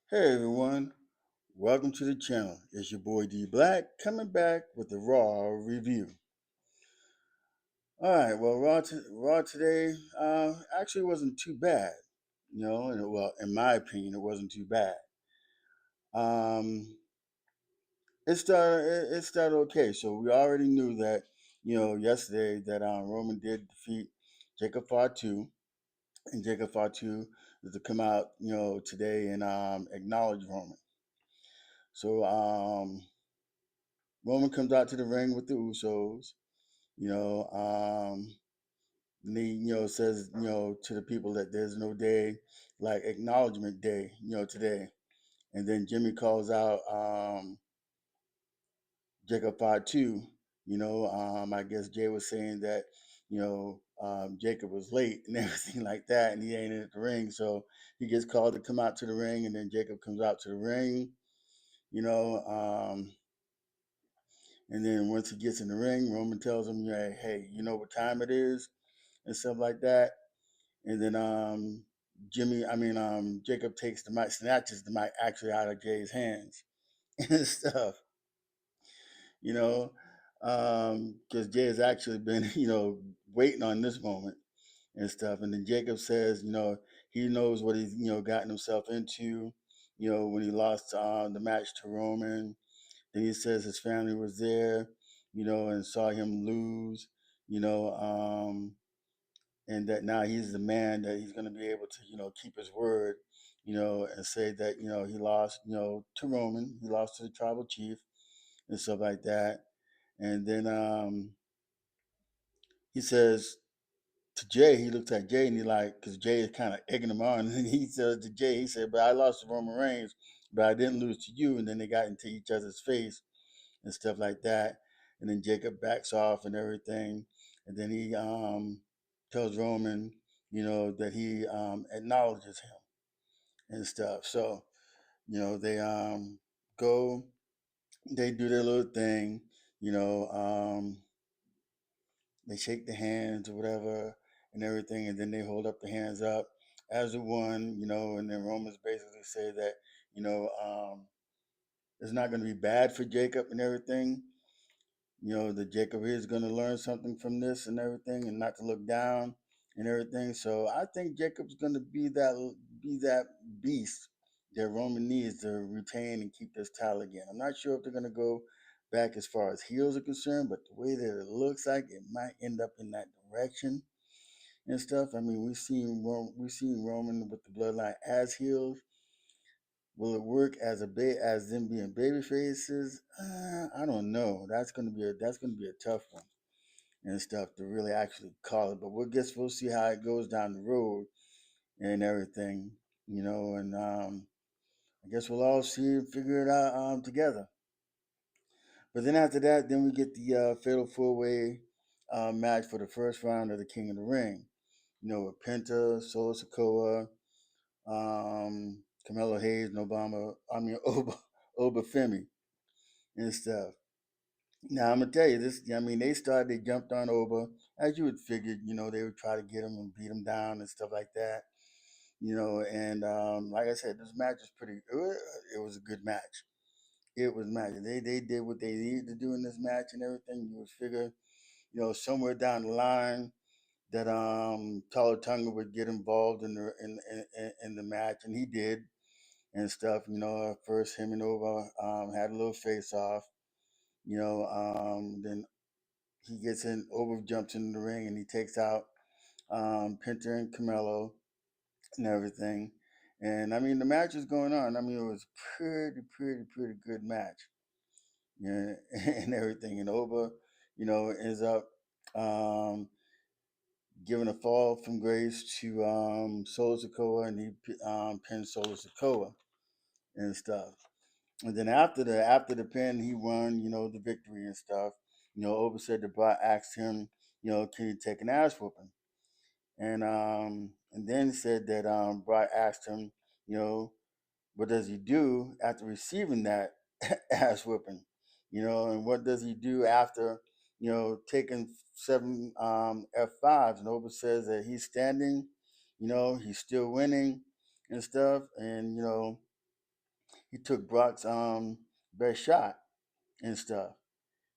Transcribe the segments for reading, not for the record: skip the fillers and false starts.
Hey everyone, welcome to the channel. It's your boy D Black coming back with the Raw review. All right, well, Raw today actually wasn't too bad. Well, in my opinion, it wasn't too bad. Um, it started okay. So we already knew that yesterday that Roman did defeat Jacob Fatu, and Jacob Fatu is to come out today and acknowledge Roman. So Roman comes out to the ring with the Usos, you know, and he, says, to the people that there's no day like acknowledgement day, today. And then Jimmy calls out Jacob 5-2. I guess Jay was saying that, Jacob was late and everything like that, and he ain't in the ring. So he gets called to come out to the ring, and then Jacob comes out to the ring, you know. And then once he gets in the ring, Roman tells him, yeah, hey, you know what time it is and stuff like that. And then Jacob takes the mic, snatches the mic actually out of Jay's hands and stuff, you know, because Jay has actually been, waiting on this moment and stuff. And then Jacob says, he knows what he's, gotten himself into, when he lost the match to Roman. Then he says his family was there, and saw him lose, you know, and that now he's the man that he's going to be able to, keep his word, and say that, he lost, to Roman, he lost to the tribal chief and stuff like that. And then he says to Jay, he looks at Jay and he like, because Jay is kind of egging him on, and he says to Jay, he said, "But I lost to Roman Reigns, but I didn't lose to you." And then they got into each other's face and stuff like that. And then Jacob backs off and everything. And then he tells Roman, that he acknowledges him and stuff. So, they go, they do their little thing, you know, they shake the hands or whatever and everything. And then they hold up the hands up as a one, and then Romans basically say that, you know, it's not going to be bad for Jacob and everything, that Jacob is going to learn something from this and everything, and not to look down and everything. So I think Jacob's going to be that beast that Roman needs to retain and keep this title again. I'm not sure if they're going to go back as far as heels are concerned, but the way that it looks like it might end up in that direction and stuff. I mean, we've seen Roman with the bloodline as heels. Will it work as as them being baby faces? I don't know. That's gonna be a tough one and stuff to really actually call it. But we'll see how it goes down the road and everything, And I guess we'll all see and figure it out together. But then after that, then we get the fatal four way match for the first round of the King of the Ring. With Penta, Solo Sokoa, Carmelo Hayes, Oba Femi and stuff. Now I'm gonna tell you this. I mean, they jumped on Oba as you would figure. They would try to get him and beat him down and stuff like that. And like I said, this match was pretty. It was a good match. It was magic. They did what they needed to do in this match and everything. You would figure, somewhere down the line that Talo Tunga would get involved in the match, and he did and stuff. First him and Oba had a little face off. Then he gets in, Over jumps in the ring, and he takes out Penta and Carmelo and everything. And I mean, the match was going on. I mean, it was pretty good match, yeah, and everything. And Oba, ends up um, giving a fall from grace to Solo Sikoa, and he pinned Solo Sikoa and stuff. And then after the pin, he won, the victory and stuff. Oba said that Brock asked him, can he take an ass whooping? And then said that Brock asked him, you know, what does he do after receiving that ass whooping? And what does he do after, taking seven F5s? And Oba says that he's standing, he's still winning and stuff. And, he took Brock's best shot and stuff.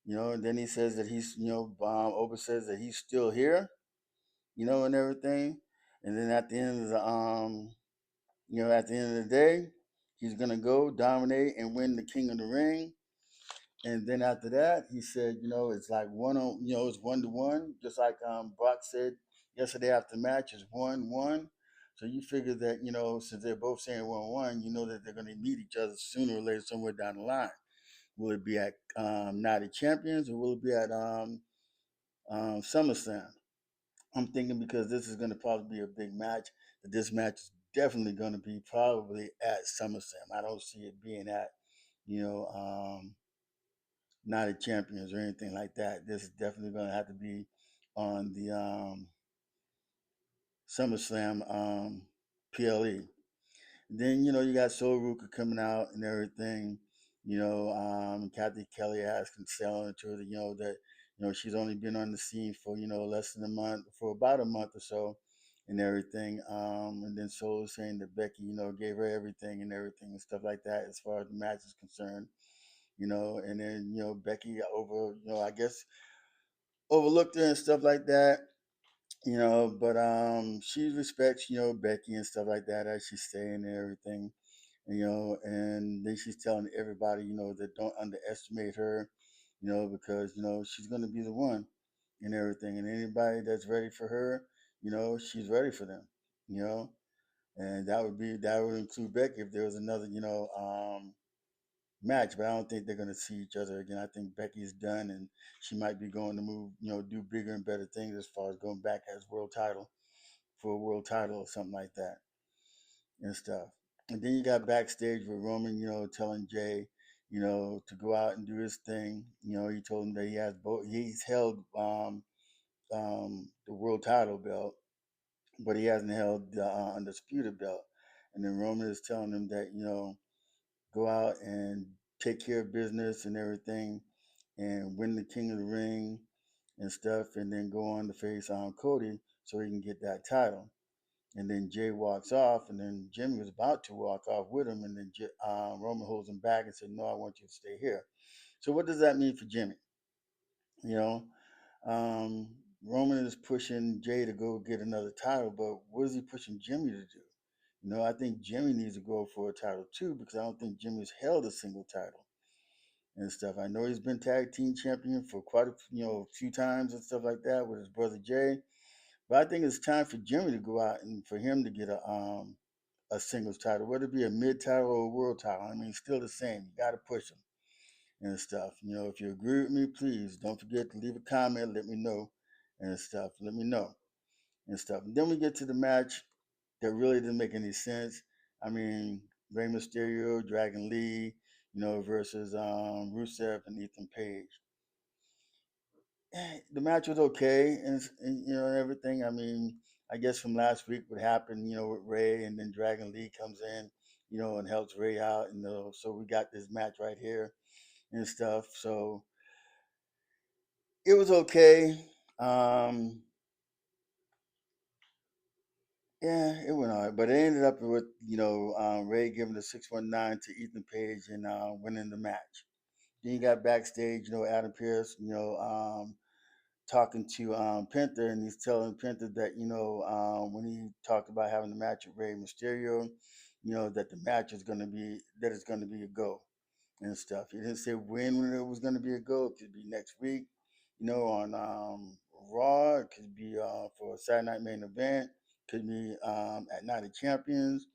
And then he says that he's, Oba says that he's still here, and everything. And then at the end of at the end of the day, he's gonna go dominate and win the King of the Ring. And then after that, he said, it's like it's 1-1, just like Brock said yesterday after the match is 1-1. So you figure that, since they're both saying 1-1, you know that they're gonna meet each other sooner or later somewhere down the line. Will it be at Night of Champions or will it be at SummerSlam? I'm thinking because this is going to probably be a big match, that this match is definitely going to be probably at SummerSlam. I don't see it being at, you know, Night of Champions or anything like that. This is definitely going to have to be on the SummerSlam PLE. Then, you got Soul Ruka coming out and everything. Kathy Kelly asking, selling to her, that, she's only been on the scene for, less than a month, for about a month or so and everything. And then Soul is saying that Becky, gave her everything and everything and stuff like that as far as the match is concerned, and then, Becky I guess overlooked her and stuff like that. But she respects, Becky and stuff like that as she's saying and everything, and then she's telling everybody, that don't underestimate her, because, she's going to be the one and everything. And anybody that's ready for her, she's ready for them, you know, and that would include Becky if there was another, match. But I don't think they're going to see each other again. I think Becky's done and she might be going to move, do bigger and better things as far as going back as world title for a world title or something like that and stuff. And then you got backstage with Roman, telling Jay, to go out and do his thing. He told him that he has both. He's held the world title belt, but he hasn't held the undisputed belt. And then Roman is telling him that go out and take care of business and everything, and win the King of the Ring and stuff, and then go on to face Cody so he can get that title. And then Jay walks off, and then Jimmy was about to walk off with him, and then Roman holds him back and said, "No, I want you to stay here." So what does that mean for Jimmy? You know, um, Roman is pushing Jay to go get another title, but what is he pushing Jimmy to do? I think Jimmy needs to go for a title too because I don't think Jimmy's held a single title and stuff. I know he's been tag team champion for quite a few times and stuff like that with his brother Jay. But I think it's time for Jimmy to go out and for him to get a singles title, whether it be a mid title or a world title. I mean, still the same. You got to push him and stuff. If you agree with me, please don't forget to leave a comment. Let me know and stuff. Let me know and stuff. And then we get to the match that really didn't make any sense. I mean, Rey Mysterio, Dragon Lee, versus Rusev and Ethan Page. The match was okay, and everything. I mean, I guess from last week, what happened, with Ray, and then Dragon Lee comes in, and helps Ray out, and so we got this match right here and stuff. So it was okay. Um, yeah, it went all right, but it ended up with Ray giving the 619 to Ethan Page and winning the match. Then you got backstage, Adam Pearce, talking to Penta, and he's telling Penta that when he talked about having the match with Rey Mysterio, that the match is going to be that it's going to be a go and stuff. He didn't say when it was going to be a go. It could be next week, on Raw. It could be for a Saturday Night Main Event. Could be at Night of Champions.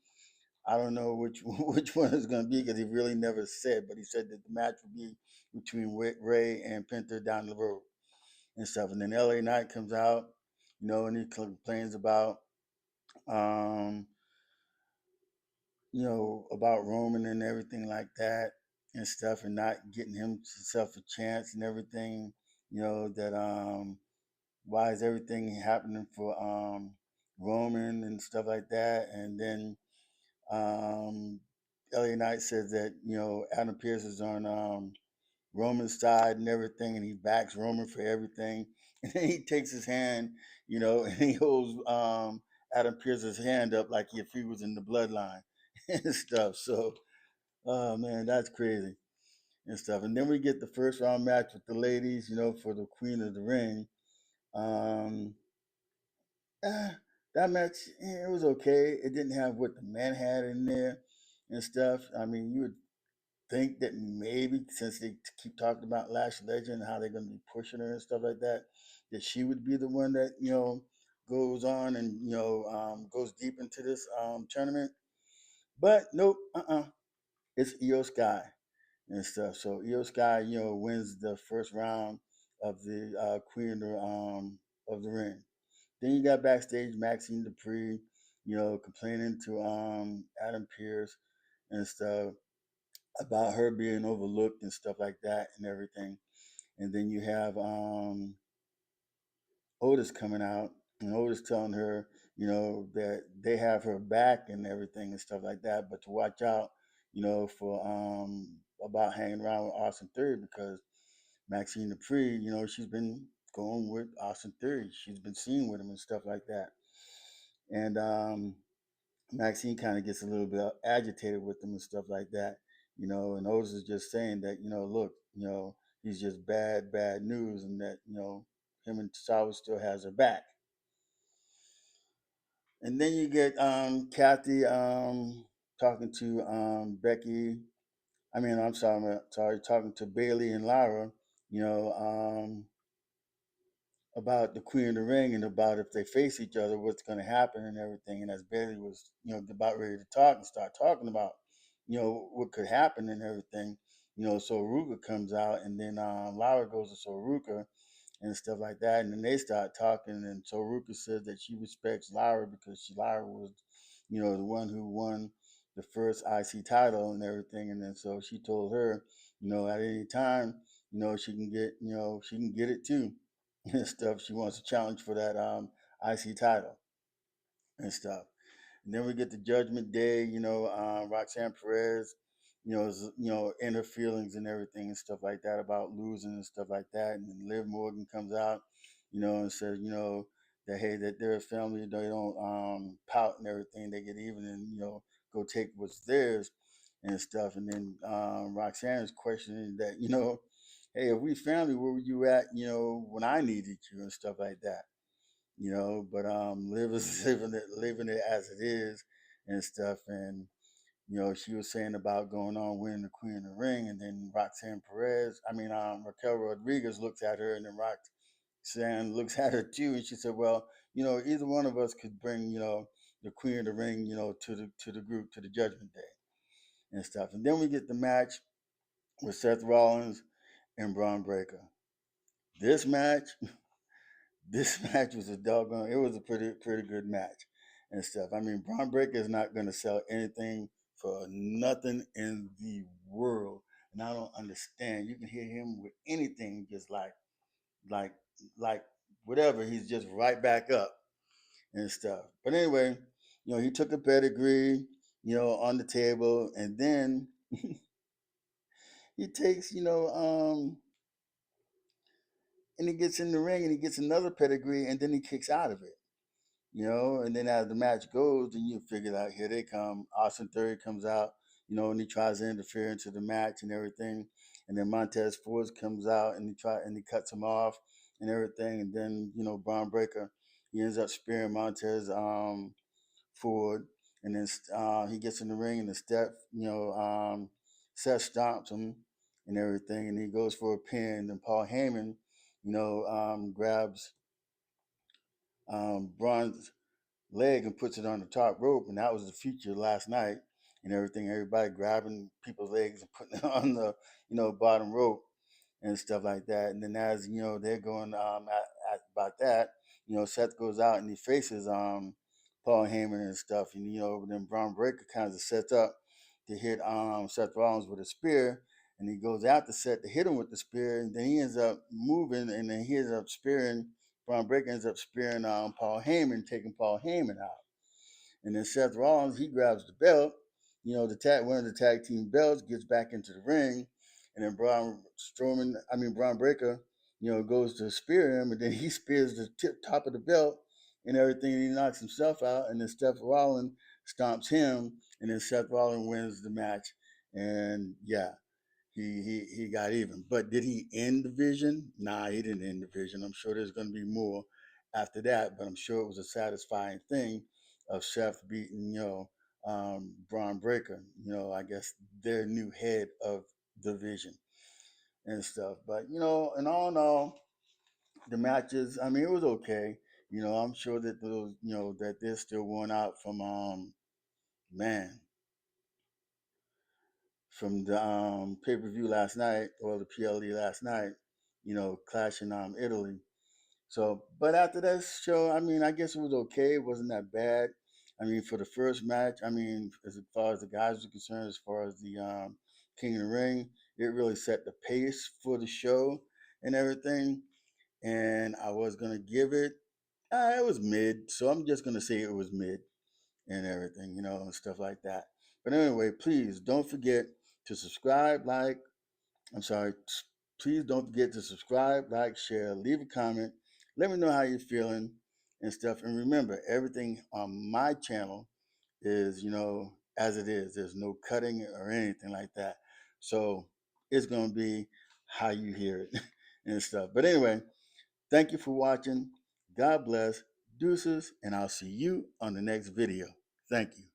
I don't know which which one it's going to be because he really never said, but he said that the match would be between Ray and Penta down the road and stuff. And then LA Knight comes out, and he complains um, about Roman and everything like that and stuff, and not getting himself a chance and everything. That why is everything happening for Roman and stuff like that, and then LA Knight says that Adam Pearce is on Roman's side and everything, and he backs Roman for everything. And then he takes his hand, and he holds Adam Pearce's hand up like if he was in the bloodline and stuff. So Oh man, that's crazy and stuff. And then we get the first round match with the ladies, for the Queen of the Ring. Um, eh, that match, it was okay. It didn't have what the men had in there and stuff. I mean, you would think that maybe since they keep talking about Lash Legend and how they're going to be pushing her and stuff like that, that she would be the one that goes on and goes deep into this tournament. But nope, it's Io Sky and stuff. So Io Sky, wins the first round of the Queen of the Ring. Then you got backstage Maxine Dupree, complaining to Adam Pierce and stuff about her being overlooked and stuff like that and everything. And then you have Otis coming out and Otis telling her, that they have her back and everything and stuff like that, but to watch out, for about hanging around with Austin Theory because Maxine Dupree, she's been going with Austin Theory. She's been seen with him and stuff like that. And Maxine kind of gets a little bit agitated with him and stuff like that, and Otis is just saying that, look, he's just bad news and that, him and Sawa still has her back. And then you get Kathy talking to Becky. I'm sorry, talking to Bailey and Lara, you know, about the Queen of the Ring and about if they face each other, what's going to happen and everything. And as Bailey was, about ready to talk and start talking about, what could happen and everything, so Ruka comes out and then Lara goes to Soruka and stuff like that. And then they start talking. And so Ruka says that she respects Lara because Lara was, the one who won the first IC title and everything. And then so she told her, at any time, she can get it too and stuff. She wants to challenge for that IC title and stuff. And then we get to Judgment Day, Roxanne Perez, in her feelings and everything and stuff like that about losing and stuff like that. And then Liv Morgan comes out, and says, that hey, that they're a family, they don't pout and everything, they get even and go take what's theirs and stuff. And then Roxanne is questioning that, hey, if we family, where were you at, when I needed you and stuff like that, but Liv is living it as it is and stuff. And she was saying about going on winning the Queen of the Ring, and then Raquel Rodriguez looks at her, and then Roxanne looks at her too, and she said, well, either one of us could bring, the Queen of the Ring, to the group, to the Judgment Day and stuff. And then we get the match with Seth Rollins and Braun Breaker. This match this match was it was a pretty good match and stuff. I mean, Braun Breaker is not going to sell anything for nothing in the world, and I don't understand. You can hear him with anything, just like like whatever. He's just right back up and stuff. But anyway, he took a pedigree, on the table, and then he takes, and he gets in the ring and he gets another pedigree, and then he kicks out of it. And then as the match goes, then you figure out here they come. Austin Theory comes out, and he tries to interfere into the match and everything. And then Montez Ford comes out and he cuts him off and everything. And then, Braun Breaker, he ends up spearing Montez Ford. And then he gets in the ring and the Seth stomps him and everything. And he goes for a pin. And then Paul Heyman, grabs Braun's leg and puts it on the top rope, and that was the feature last night and everything. Everybody grabbing people's legs and putting it on the bottom rope and stuff like that. And then as they're going at about that, Seth goes out and he faces Paul Heyman and stuff, and then Braun Breaker kind of sets up to hit Seth Rollins with a spear. And he goes out to Seth to hit him with the spear, and then he ends up moving, and then he ends up spearing. Braun Breaker ends up spearing Paul Heyman, taking Paul Heyman out. And then Seth Rollins, he grabs the belt, one of the tag team belts, gets back into the ring, and then Braun Breaker, goes to spear him, and then he spears the top of the belt and everything, and he knocks himself out, and then Seth Rollins stomps him, and then Seth Rollins wins the match And yeah, he got even. But did he end the vision? Nah, he didn't end the vision. I'm sure there's going to be more after that, but I'm sure it was a satisfying thing of Seth beating, Bron Breakker. I guess their new head of the vision and stuff. But and all in all, the matches, I mean, it was okay. I'm sure that those, that they're still worn out from man, from the pay per view last night or the PLE last night, Clash in Italy. So, but after that show, I mean, I guess it was okay. It wasn't that bad. I mean, for the first match, I mean, as far as the guys were concerned, as far as the King of the Ring, it really set the pace for the show and everything. And I was gonna give it, it was mid. So I'm just gonna say it was mid and everything, and stuff like that. But anyway, please don't forget to subscribe, like, I'm sorry, please don't forget to subscribe, like, share, leave a comment. Let me know how you're feeling and stuff. And remember, everything on my channel is, as it is. There's no cutting or anything like that. So it's going to be how you hear it and stuff. But anyway, thank you for watching. God bless. Deuces. And I'll see you on the next video. Thank you.